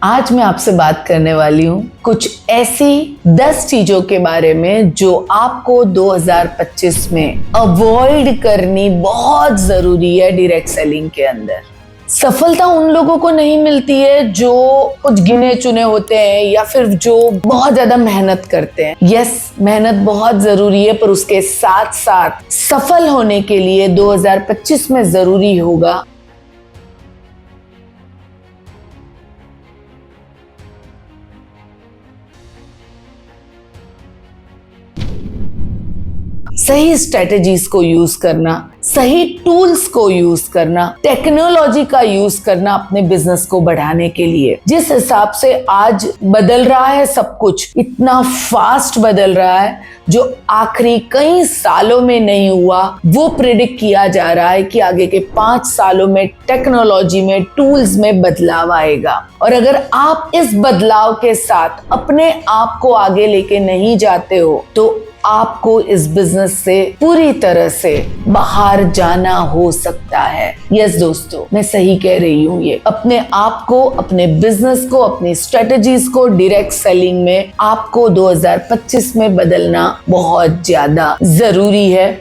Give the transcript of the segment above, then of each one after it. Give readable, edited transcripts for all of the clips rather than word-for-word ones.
आज मैं आपसे बात करने वाली हूँ कुछ ऐसी 10 चीजों के बारे में जो आपको 2025 में अवॉइड करनी बहुत जरूरी है डायरेक्ट सेलिंग के अंदर। सफलता उन लोगों को नहीं मिलती है जो कुछ गिने चुने होते हैं या फिर जो बहुत ज्यादा मेहनत करते हैं। यस, मेहनत बहुत जरूरी है, पर उसके साथ साथ सफल होने के लिए 2025 में जरूरी होगा सही स्ट्रेटेजीज को यूज करना, सही टूल्स को यूज करना, टेक्नोलॉजी का यूज करना अपने बिजनेस को बढ़ाने के लिए। जिस हिसाब से आज बदल रहा है सब कुछ, इतना फास्ट बदल रहा है जो आखिरी कई सालों में नहीं हुआ, वो प्रिडिक्ट किया जा रहा है कि आगे के 5 सालों में टेक्नोलॉजी में, टूल्स में बदलाव आएगा। और अगर आप इस बदलाव के साथ अपने आप को आगे लेके नहीं जाते हो तो आपको इस बिजनेस से पूरी तरह से बाहर जाना हो सकता है। यस दोस्तों, मैं सही कह रही हूँ। ये अपने आप को, अपने बिजनेस को, अपनी स्ट्रेटजीज को डायरेक्ट सेलिंग में आपको 2025 में बदलना बहुत ज्यादा जरूरी है।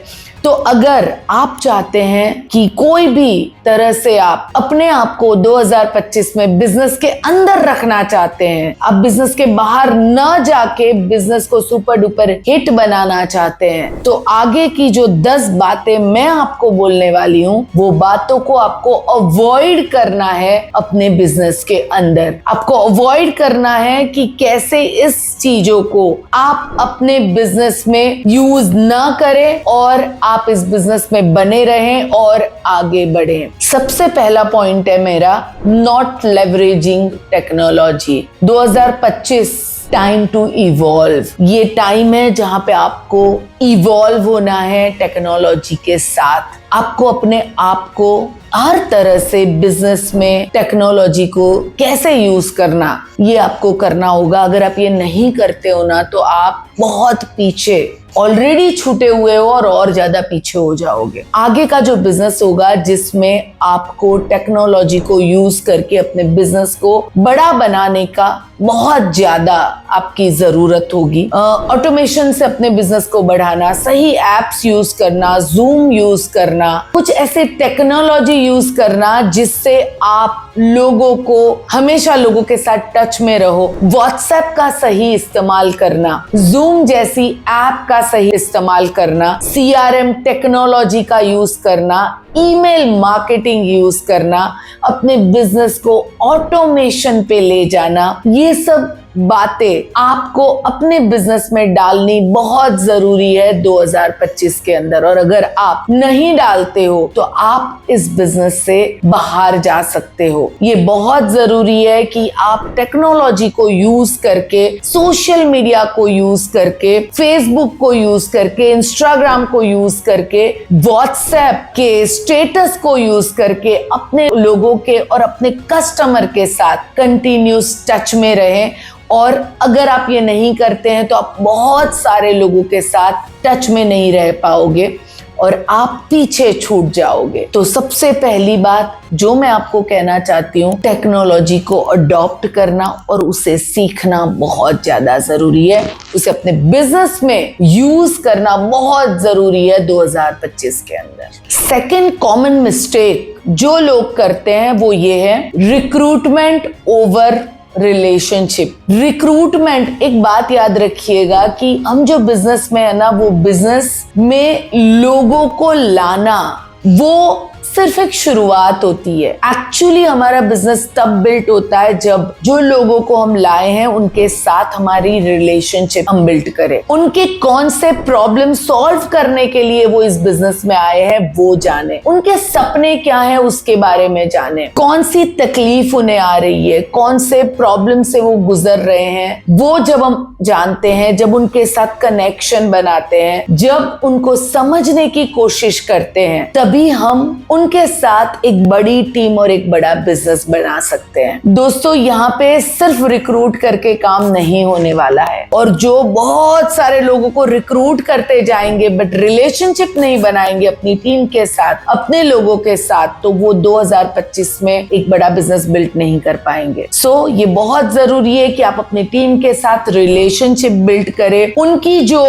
तो अगर आप चाहते हैं कि कोई भी तरह से आप अपने आप को 2025 में बिजनेस के अंदर रखना चाहते हैं, आप बिजनेस के बाहर न जाके बिजनेस को सुपर डुपर हिट बनाना चाहते हैं, तो आगे की जो 10 बातें मैं आपको बोलने वाली हूँ, वो बातों को आपको अवॉइड करना है अपने बिजनेस के अंदर। आपको अवॉइड करना है कि कैसे इस चीजों को आप अपने बिजनेस में यूज न करें और आप इस बिजनेस में बने रहें और आगे बढ़ें। सबसे पहला पॉइंट है मेरा, not leveraging technology. 2025 time to evolve. ये टाइम है जहां पे आपको इवॉल्व होना है टेक्नोलॉजी के साथ। आपको अपने आप को हर तरह से बिजनेस में टेक्नोलॉजी को कैसे यूज करना, ये आपको करना होगा। अगर आप ये नहीं करते हो ना, तो आप बहुत पीछे ऑलरेडी छूटे हुए हो और ज्यादा पीछे हो जाओगे। आगे का जो बिजनेस होगा जिसमें आपको टेक्नोलॉजी को यूज करके अपने बिजनेस को बड़ा बनाने का बहुत ज्यादा आपकी जरूरत होगी। ऑटोमेशन से अपने बिजनेस को बढ़ाना, सही एप्स यूज करना, जूम यूज करना, कुछ ऐसे टेक्नोलॉजी यूज करना जिससे आप लोगों को हमेशा लोगों के साथ टच में रहो। व्हाट्सएप का सही इस्तेमाल करना, जूम जैसी ऐप का सही इस्तेमाल करना, सीआरएम टेक्नोलॉजी का यूज करना, ईमेल मार्केटिंग यूज करना, अपने बिजनेस को ऑटोमेशन पे ले जाना, ये सब बातें आपको अपने बिजनेस में डालनी बहुत जरूरी है 2025 के अंदर। और अगर आप नहीं डालते हो तो आप इस बिजनेस से बाहर जा सकते हो। ये बहुत जरूरी है कि आप टेक्नोलॉजी को यूज करके, सोशल मीडिया को यूज करके, फेसबुक को यूज करके, इंस्टाग्राम को यूज करके, व्हाट्सएप के स्टेटस को यूज करके अपने लोगों के और अपने कस्टमर के साथ कंटिन्यूस टच में रहें। और अगर आप ये नहीं करते हैं तो आप बहुत सारे लोगों के साथ टच में नहीं रह पाओगे और आप पीछे छूट जाओगे। तो सबसे पहली बात जो मैं आपको कहना चाहती हूँ, टेक्नोलॉजी को अडॉप्ट करना और उसे सीखना बहुत ज्यादा जरूरी है। उसे अपने बिजनेस में यूज करना बहुत जरूरी है 2025 के अंदर। सेकंड कॉमन मिस्टेक जो लोग करते हैं वो ये है, रिक्रूटमेंट ओवर रिलेशनशिप। रिक्रूटमेंट, एक बात याद रखिएगा कि हम जो बिजनेस में है ना, वो बिजनेस में लोगों को लाना वो सिर्फ एक शुरुआत होती है। एक्चुअली हमारा बिजनेस तब बिल्ट होता है जब जो लोगों को हम लाए हैं उनके साथ हमारी रिलेशनशिप हम बिल्ड करें, उनके कौन से प्रॉब्लम सॉल्व करने के लिए वो इस बिजनेस में आए हैं वो जाने, उनके सपने क्या है उसके बारे में जाने, कौन सी तकलीफ उन्हें आ रही है, कौन से प्रॉब्लम से वो गुजर रहे हैं, वो जब हम जानते हैं, जब उनके साथ कनेक्शन बनाते हैं, जब उनको समझने की कोशिश करते हैं, तभी हम उनके साथ एक बड़ी टीम और एक बड़ा बिजनेस बना सकते हैं। दोस्तों, यहाँ पे सिर्फ रिक्रूट करके काम नहीं होने वाला है, और जो बहुत सारे लोगों को रिक्रूट करते जाएंगे बट रिलेशनशिप नहीं बनाएंगे अपनी टीम के साथ, अपने लोगों के साथ, तो वो 2025 में एक बड़ा बिजनेस बिल्ड नहीं कर पाएंगे। सो ये बहुत जरूरी है कि आप अपनी टीम के साथ रिलेशनशिप बिल्ड करें, उनकी जो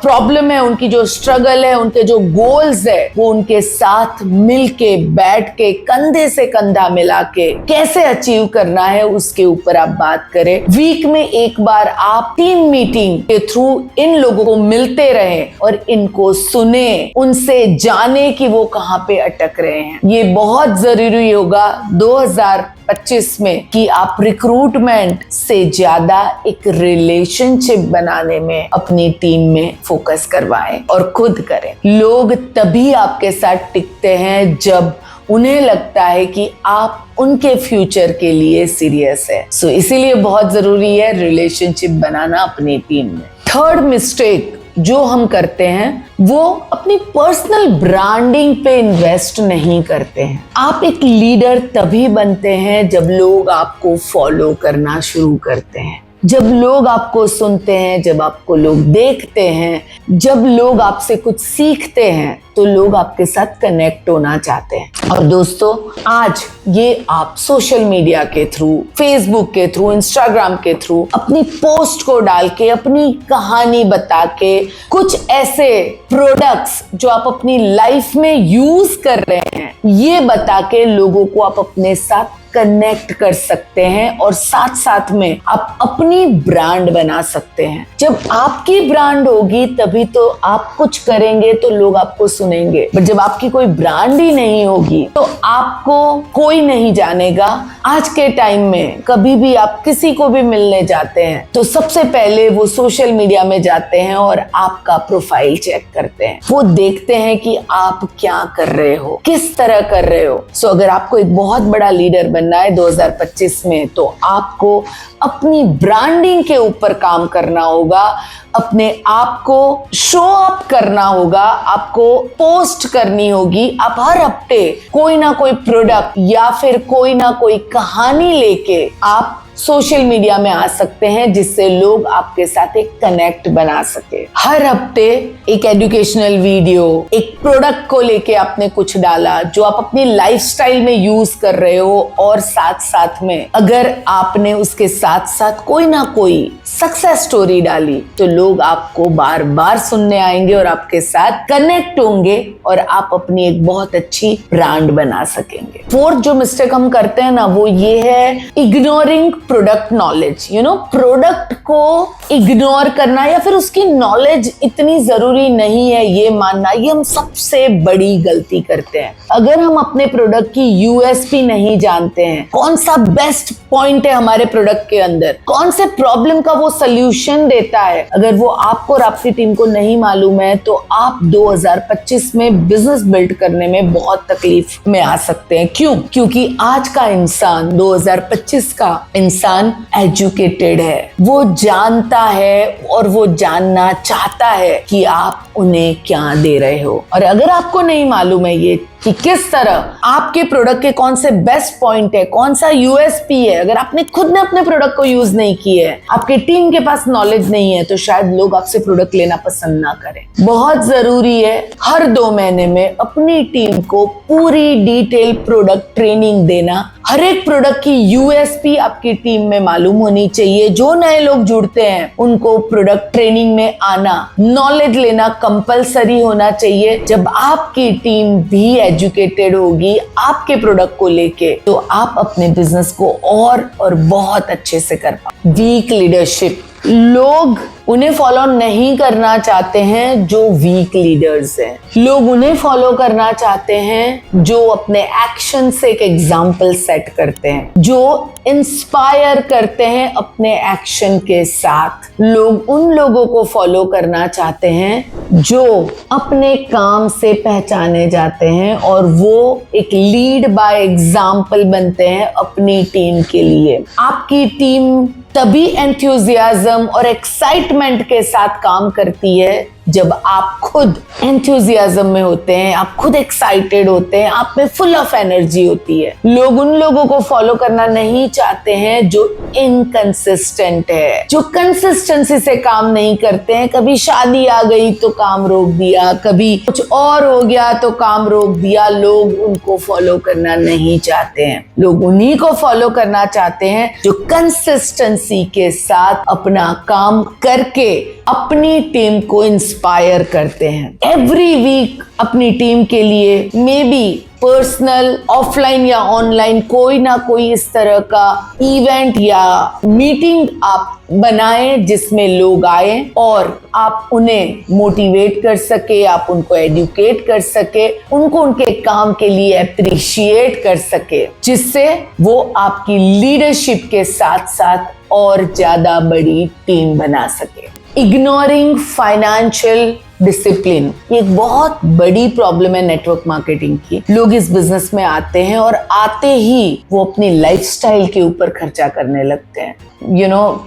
प्रॉब्लम है, उनकी जो स्ट्रगल है, उनके जो गोल्स है, वो उनके साथ मिलके बैठ के कंधे से कंधा मिला के कैसे अचीव करना है उसके ऊपर आप बात करें। वीक में एक बार आप टीम मीटिंग के थ्रू इन लोगों को मिलते रहे और इनको सुने, उनसे जाने कि वो कहाँ पे अटक रहे हैं। ये बहुत जरूरी होगा 2025 में कि आप रिक्रूटमेंट से ज्यादा एक रिलेशनशिप बनाने में अपनी टीम में फोकस करवाएं और खुद करें। लोग तभी आपके साथ टिकते हैं जब उन्हें लगता है कि आप उनके फ्यूचर के लिए सीरियस है। सो इसीलिए बहुत जरूरी है रिलेशनशिप बनाना अपनी टीम में। थर्ड मिस्टेक जो हम करते हैं वो अपनी पर्सनल ब्रांडिंग पे इन्वेस्ट नहीं करते हैं। आप एक लीडर तभी बनते हैं जब लोग आपको फॉलो करना शुरू करते हैं, जब लोग आपको सुनते हैं, जब आपको लोग देखते हैं, जब लोग आपसे कुछ सीखते हैं, तो लोग आपके साथ कनेक्ट होना चाहते हैं। और दोस्तों, आज ये आप सोशल मीडिया के थ्रू, फेसबुक के थ्रू, इंस्टाग्राम के थ्रू अपनी पोस्ट को डाल के, अपनी कहानी बता के, कुछ ऐसे प्रोडक्ट्स जो आप अपनी लाइफ में यूज कर रहे हैं, ये बता के लोगों को आप अपने साथ कनेक्ट कर सकते हैं और साथ साथ में आप अपनी ब्रांड बना सकते हैं। जब आपकी ब्रांड होगी तभी तो आप कुछ करेंगे तो लोग आपको सुनेंगे, बट जब आपकी कोई ब्रांड ही नहीं होगी तो आपको कोई नहीं जानेगा। आज के टाइम में कभी भी आप किसी को भी मिलने जाते हैं तो सबसे पहले वो सोशल मीडिया में जाते हैं और आपका प्रोफाइल चेक करते हैं। वो देखते हैं कि आप क्या कर रहे हो, किस तरह कर रहे हो। सो अगर आपको एक बहुत बड़ा लीडर बनना है 2025 में, तो आपको अपनी ब्रांडिंग के ऊपर काम करना होगा, अपने आप को शो अप करना होगा, आपको पोस्ट करनी होगी। आप हर हफ्ते कोई ना कोई प्रोडक्ट या फिर कोई ना कोई कहानी लेके आप सोशल मीडिया में आ सकते हैं, जिससे लोग आपके साथ एक कनेक्ट बना सके। हर हफ्ते एक एजुकेशनल वीडियो, एक प्रोडक्ट को लेके आपने कुछ डाला जो आप अपनी लाइफस्टाइल में यूज कर रहे हो, और साथ साथ में अगर आपने उसके साथ साथ कोई ना कोई सक्सेस स्टोरी डाली, तो लोग आपको बार बार सुनने आएंगे और आपके साथ कनेक्ट होंगे और आप अपनी एक बहुत अच्छी ब्रांड बना सकेंगे। फोर्थ जो मिस्टेक हम करते हैं ना, वो ये है इग्नोरिंग प्रोडक्ट नॉलेज। प्रोडक्ट को इग्नोर करना या फिर उसकी नॉलेज इतनी जरूरी नहीं है ये मानना, ये हम सबसे बड़ी गलती करते हैं। अगर हम अपने प्रोडक्ट की यूएसपी नहीं जानते हैं, कौन सा बेस्ट पॉइंट है हमारे प्रोडक्ट के अंदर, कौन से प्रॉब्लम का वो सोल्यूशन देता है, अगर वो आपको और आपकी टीम को नहीं मालूम है, तो आप 2025 में बिजनेस बिल्ड करने में बहुत तकलीफ में आ सकते हैं। क्यों? क्योंकि आज का इंसान, 2025 का इंसान एजुकेटेड है, वो जानता है और वो जानना चाहता है कि आप उन्हें क्या दे रहे हो। और अगर आपको नहीं मालूम है ये कि किस तरह आपके प्रोडक्ट के कौन से बेस्ट पॉइंट है, कौन सा यूएसपी है, अगर आपने खुद ने अपने प्रोडक्ट को यूज नहीं किया है, आपके टीम के पास नॉलेज नहीं है, तो शायद लोग आपसे प्रोडक्ट लेना पसंद ना करें। बहुत जरूरी है हर 2 महीने में अपनी टीम को पूरी डिटेल प्रोडक्ट ट्रेनिंग देना। हर एक प्रोडक्ट की यूएसपी आपकी टीम में मालूम होनी चाहिए। जो नए लोग जुड़ते हैं उनको प्रोडक्ट ट्रेनिंग में आना, नॉलेज लेना कंपलसरी होना चाहिए। जब आपकी टीम भी एजुकेटेड होगी आपके प्रोडक्ट को लेके, तो आप अपने बिजनेस को और बहुत अच्छे से कर पाओ। वीक लीडरशिप, लोग उन्हें फॉलो नहीं करना चाहते हैं जो वीक लीडर्स हैं। लोग उन्हें फॉलो करना चाहते हैं जो अपने एक्शन से एक एग्जाम्पल सेट करते हैं, जो इंस्पायर करते हैं अपने एक्शन के साथ। लोग उन लोगों को फॉलो करना चाहते हैं जो अपने काम से पहचाने जाते हैं और वो एक लीड बाय एग्जाम्पल बनते हैं अपनी टीम के लिए। आपकी टीम तभी एंथुसियाज्म और एक्साइटमेंट के साथ काम करती है जब आप खुद एंथुजियाज्म में होते हैं, आप खुद एक्साइटेड होते हैं, आप में फुल ऑफ एनर्जी होती है। लोग उन लोगों को फॉलो करना नहीं चाहते हैं जो इनकंसिस्टेंट है, जो कंसिस्टेंसी से काम नहीं करते हैं। कभी शादी आ गई तो काम रोक दिया, कभी कुछ और हो गया तो काम रोक दिया। लोग उनको फॉलो करना नहीं चाहते हैं। लोग उन्हीं को फॉलो करना चाहते हैं जो कंसिस्टेंसी के साथ अपना काम करके अपनी टीम को इंस्पायर करते हैं। एवरी वीक अपनी टीम के लिए मे बी पर्सनल, ऑफलाइन या ऑनलाइन कोई ना कोई इस तरह का इवेंट या मीटिंग आप बनाएं जिसमें लोग आए और आप उन्हें मोटिवेट कर सके, आप उनको एडुकेट कर सके, उनको उनके काम के लिए अप्रिशिएट कर सके, जिससे वो आपकी लीडरशिप के साथ साथ और ज्यादा बड़ी टीम बना सके। इग्नोरिंग फाइनेंशियल डिसिप्लिन, ये एक बहुत बड़ी प्रॉब्लम है नेटवर्क मार्केटिंग की। लोग इस बिजनेस में आते हैं और आते ही वो अपनी लाइफस्टाइल के ऊपर खर्चा करने लगते हैं।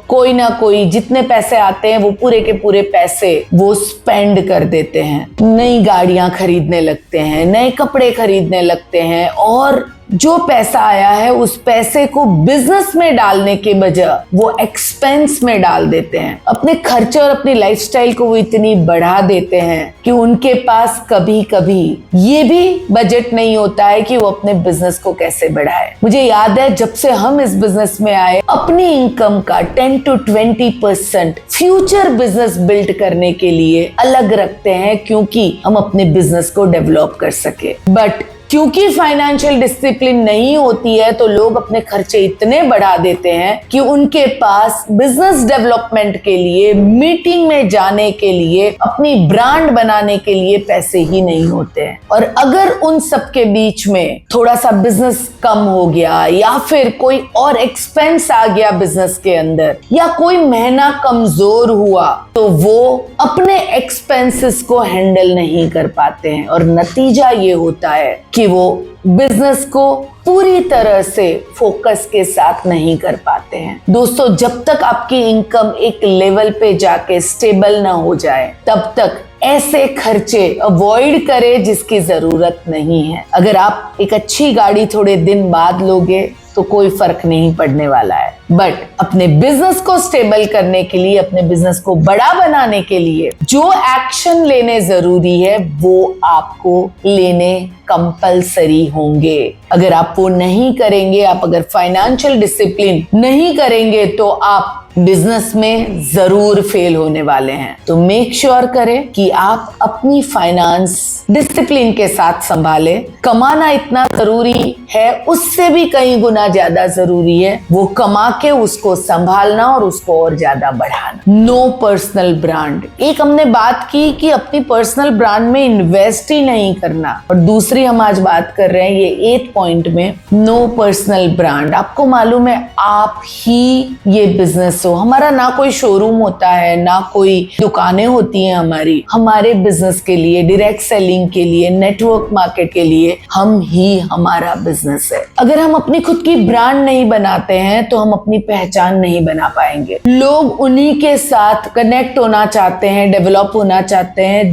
कोई ना कोई, जितने पैसे आते हैं वो पूरे के पूरे पैसे वो स्पेंड कर देते हैं। नई गाड़ियां खरीदने लगते हैं, नए कपड़े खरीदने लगते हैं और जो पैसा आया है उस पैसे को बिजनेस में डालने के बजाय वो एक्सपेंस में डाल देते हैं। अपने खर्चे और अपनी लाइफस्टाइल को वो इतनी बढ़ा देते हैं कि उनके पास कभी कभी ये भी बजट नहीं होता है कि वो अपने बिजनेस को कैसे बढ़ाए। मुझे याद है जब से हम इस बिजनेस में आए, अपनी इनकम का 10 to 20% फ्यूचर बिजनेस बिल्ड करने के लिए अलग रखते हैं, क्योंकि हम अपने बिजनेस को डेवलप कर सके। बट क्योंकि फाइनेंशियल डिसिप्लिन नहीं होती है तो लोग अपने खर्चे इतने बढ़ा देते हैं कि उनके पास बिजनेस डेवलपमेंट के लिए, मीटिंग में जाने के लिए, अपनी ब्रांड बनाने के लिए पैसे ही नहीं होते हैं। और अगर उन सब के बीच में थोड़ा सा बिजनेस कम हो गया या फिर कोई और एक्सपेंस आ गया बिजनेस के अंदर, या कोई महीना कमजोर हुआ, तो वो अपने एक्सपेंसेस को हैंडल नहीं कर पाते हैं और नतीजा ये होता है कि वो बिजनेस को पूरी तरह से फोकस के साथ नहीं कर पाते हैं। दोस्तों, जब तक आपकी इनकम एक लेवल पे जाके स्टेबल ना हो जाए, तब तक ऐसे खर्चे अवॉइड करें जिसकी जरूरत नहीं है। अगर आप एक अच्छी गाड़ी थोड़े दिन बाद लोगे तो कोई फर्क नहीं पड़ने वाला है, बट अपने बिजनेस को स्टेबल करने के लिए, अपने बिजनेस को बड़ा बनाने के लिए जो एक्शन लेने जरूरी है वो आपको लेने कंपलसरी होंगे। अगर आप वो नहीं करेंगे, आप अगर फाइनेंशियल डिसिप्लिन नहीं करेंगे तो आप बिजनेस में जरूर फेल होने वाले हैं। तो मेक श्योर करें कि आप अपनी फाइनेंस डिसिप्लिन के साथ संभालें। कमाना इतना जरूरी है, उससे भी कई गुना ज्यादा जरूरी है वो कमा के उसको संभालना और उसको और ज्यादा बढ़ाना। नो पर्सनल ब्रांड, एक हमने बात की कि अपनी पर्सनल ब्रांड में इन्वेस्ट ही नहीं करना, और दूसरी हम आज बात कर रहे हैं ये 8th पॉइंट में, नो पर्सनल ब्रांड। आपको मालूम है आप ही ये बिजनेस हो। हमारा ना कोई शोरूम होता है, ना कोई दुकानें होती हैं हमारे बिजनेस के लिए, डायरेक्ट सेलिंग के लिए, नेटवर्क मार्केट के लिए हम ही हमारा बिजनेस है। अगर हम अपनी खुद की ब्रांड नहीं बनाते हैं तो हम अपनी पहचान नहीं बना पाएंगे। लोग उन्हीं के साथ कनेक्ट होना चाहते हैं, डेवलप होना चाहते हैं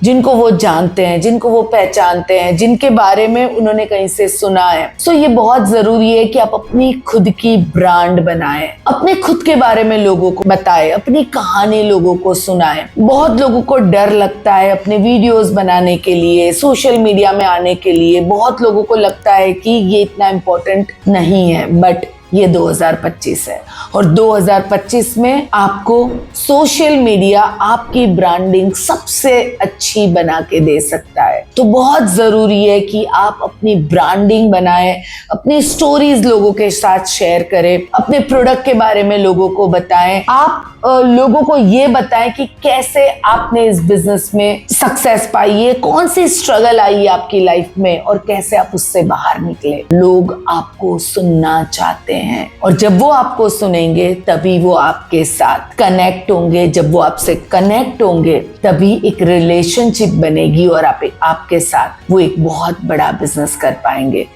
जिनको वो जानते हैं, जिनको वो पहचानते हैं, जिनके बारे में उन्होंने कहीं से सुना है। सो ये बहुत जरूरी है कि आप अपनी खुद की ब्रांड बनाएं, अपने खुद के बारे में लोगों को बताएं, अपनी कहानी लोगों को सुनाएं। बहुत लोगों को डर लगता है अपने वीडियोस बनाने के लिए, सोशल मीडिया में आने के लिए। बहुत लोगों को लगता है कि ये इतना इम्पोर्टेंट नहीं है, बट ये 2025 है और 2025 में आपको सोशल मीडिया आपकी ब्रांडिंग सबसे अच्छी बना के दे सकता है। तो बहुत जरूरी है कि आप अपनी ब्रांडिंग बनाएं, अपनी स्टोरीज लोगों के साथ शेयर करें, अपने प्रोडक्ट के बारे में लोगों को बताएं। आप लोगों को ये बताएं कि कैसे आपने इस बिजनेस में सक्सेस पाई है, कौन सी स्ट्रगल आई है आपकी लाइफ में और कैसे आप उससे बाहर निकले। लोग आपको सुनना चाहते हैं और जब वो आपको सुनेंगे तभी वो आपके साथ कनेक्ट होंगे। जब वो आपसे कनेक्ट होंगे तभी एक रिलेशनशिप बनेगी और आपके साथ वो एक बहुत बड़ा बिजनेस कर पाएंगे।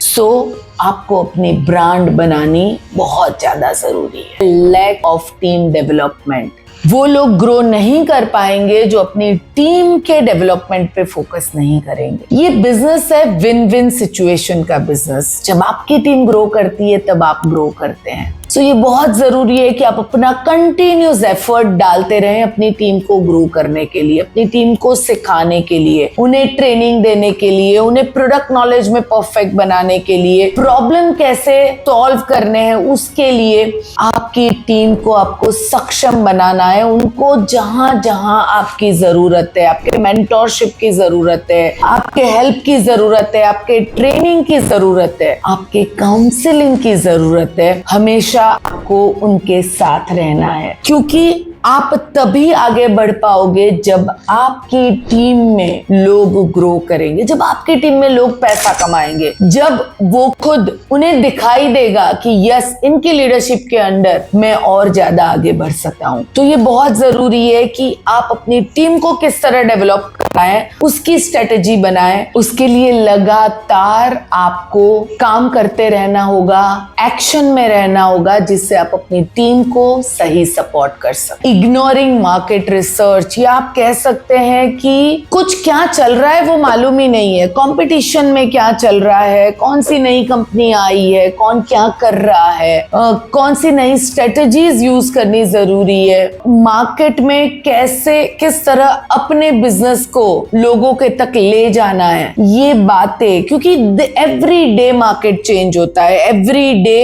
आपको अपनी ब्रांड बनानी बहुत ज्यादा जरूरी है। लैक ऑफ टीम डेवलपमेंट, वो लोग ग्रो नहीं कर पाएंगे जो अपनी टीम के डेवलपमेंट पे फोकस नहीं करेंगे। ये बिजनेस है विन विन सिचुएशन का बिजनेस। जब आपकी टीम ग्रो करती है तब आप ग्रो करते हैं। सो ये बहुत जरूरी है कि आप अपना कंटिन्यूस एफर्ट डालते रहें अपनी टीम को ग्रो करने के लिए, अपनी टीम को सिखाने के लिए, उन्हें ट्रेनिंग देने के लिए, उन्हें प्रोडक्ट नॉलेज में परफेक्ट बनाने के लिए, प्रॉब्लम कैसे सॉल्व करने हैं उसके लिए आपकी टीम को आपको सक्षम बनाना है। उनको जहां जहां आपकी जरूरत है, आपके मेंटोरशिप की जरूरत है, आपके हेल्प की जरूरत है, आपके ट्रेनिंग की जरूरत है, आपके काउंसलिंग की जरूरत है, हमेशा आपको उनके साथ रहना है। क्योंकि आप तभी आगे बढ़ पाओगे जब आपकी टीम में लोग ग्रो करेंगे, जब आपकी टीम में लोग पैसा कमाएंगे, जब वो खुद उन्हें दिखाई देगा कि यस इनकी लीडरशिप के अंडर मैं और ज्यादा आगे बढ़ सकता हूं। तो ये बहुत जरूरी है कि आप अपनी टीम को किस तरह डेवलप करवाएं, उसकी स्ट्रेटेजी बनाएं। उसके लिए लगातार आपको काम करते रहना होगा, एक्शन में रहना होगा, जिससे आप अपनी टीम को सही सपोर्ट कर सकें। इग्नोरिंग मार्केट रिसर्च, या आप कह सकते हैं कि कुछ क्या चल रहा है वो मालूम ही नहीं है, कंपटीशन में क्या चल रहा है, कौन सी नई कंपनी आई है, कौन क्या कर रहा है, कौन सी नई स्ट्रेटजीज यूज करनी जरूरी है, मार्केट में कैसे किस तरह अपने बिजनेस को लोगों के तक ले जाना है, ये बातें। क्योंकि एवरी डे मार्केट चेंज होता है, एवरी डे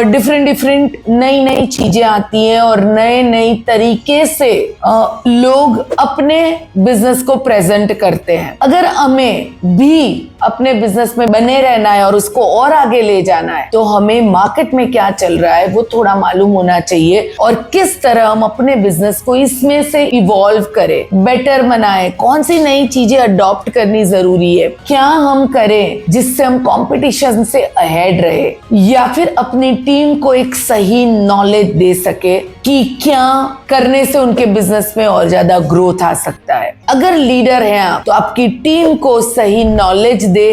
डिफरेंट नई नई चीजें आती हैं और नए नई तरीके से लोग अपने बिजनेस को प्रेजेंट करते हैं। अगर हमें भी अपने बिजनेस में बने रहना है और उसको और आगे ले जाना है तो हमें मार्केट में क्या चल रहा है वो थोड़ा मालूम होना चाहिए और किस तरह हम अपने बिजनेस को इसमें से इवॉल्व करें, बेटर बनाएं, कौन सी नई चीजें अडॉप्ट करनी जरूरी है, क्या हम करें जिससे हम कंपटीशन से अहेड रहे, या फिर अपनी टीम को एक सही नॉलेज दे सके कि क्या करने से उनके बिजनेस में और ज्यादा ग्रोथ आ सकता है। अगर लीडर हैं आप तो आपकी टीम को सही नॉलेज दे,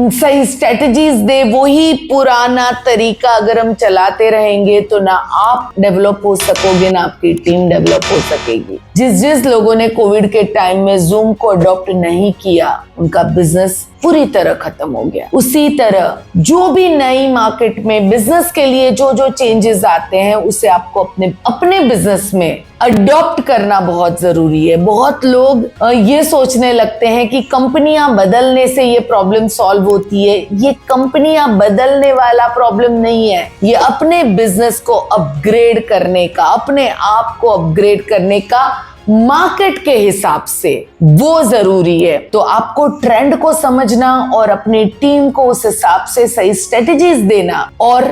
सही स्ट्रेटजीज दे। वही पुराना तरीका अगर हम चलाते रहेंगे तो ना आप डेवलप हो सकोगे ना आपकी टीम डेवलप हो सकेगी। जिस लोगों ने कोविड के टाइम में जूम को अडॉप्ट नहीं किया उनका बिजनेस पूरी तरह खत्म हो गया। उसी तरह जो भी नई मार्केट में बिजनेस के लिए जो चेंजेस आते हैं उसे आपको अपने बिजनेस में अडॉप्ट करना बहुत जरूरी है। बहुत लोग ये सोचने लगते हैं कि कंपनियां बदलने से ये प्रॉब्लम सॉल्व होती है। ये कंपनियां बदलने वाला प्रॉब्लम नहीं है, ये अपने बिजनेस को अपग्रेड करने का, अपने आप को अपग्रेड करने का मार्केट के हिसाब से वो जरूरी है। तो आपको ट्रेंड को समझना और अपनी टीम को उस हिसाब से सही स्ट्रेटजीज देना और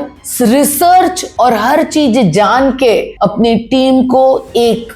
रिसर्च और हर चीज जान के अपनी टीम को एक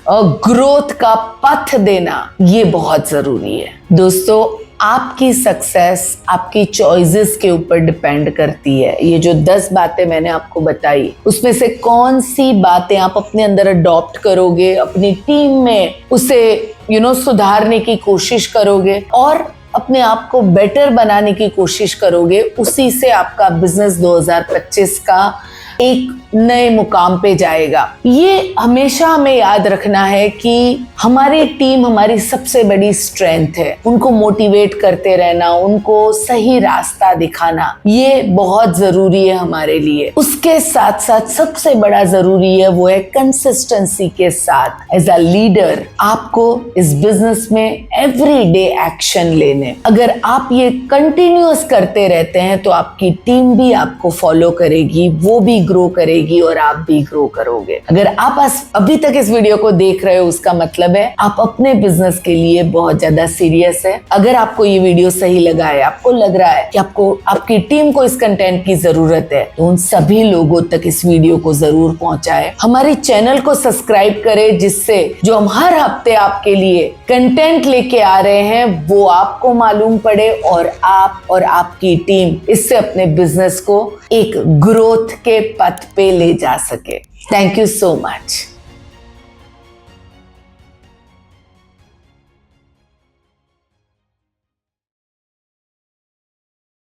ग्रोथ का पथ देना, ये बहुत जरूरी है। दोस्तों, आपकी सक्सेस आपकी चॉइसेस के ऊपर डिपेंड करती है। ये जो 10 बातें मैंने आपको बताई उसमें से कौन सी बातें आप अपने अंदर अडॉप्ट करोगे, अपनी टीम में उसे सुधारने की कोशिश करोगे और अपने आप को बेटर बनाने की कोशिश करोगे, उसी से आपका बिजनेस 2025 का एक नए मुकाम पे जाएगा। ये हमेशा हमें याद रखना है कि हमारी टीम हमारी सबसे बड़ी स्ट्रेंथ है। उनको मोटिवेट करते रहना, उनको सही रास्ता दिखाना, ये बहुत जरूरी है हमारे लिए। उसके साथ साथ सबसे बड़ा जरूरी है वो है कंसिस्टेंसी के साथ एज अ लीडर आपको इस बिजनेस में एवरीडे एक्शन लेने। अगर आप ये कंटिन्यूअस करते रहते हैं तो आपकी टीम भी आपको फॉलो करेगी, वो भी ग्रो करेगी और आप भी ग्रो करोगे। अगर आप अभी तक इस वीडियो को देख रहे हो उसका मतलब है आप अपने बिजनेस के लिए बहुत ज्यादा सीरियस है। अगर आपको ये वीडियो सही लगा है, आपको लग रहा है कि आपको आपकी टीम को इस कंटेंट की जरूरत है, तो उन सभी लोगों तक इस वीडियो को जरूर पहुंचाएं। हमारे चैनल को सब्सक्राइब करें जिससे जो हम हर हफ्ते आपके लिए कंटेंट लेके आ रहे हैं वो आपको मालूम पड़े और आप और आपकी टीम इससे अपने बिजनेस को एक ग्रोथ के पथ पे ले जा सके। Thank you so much.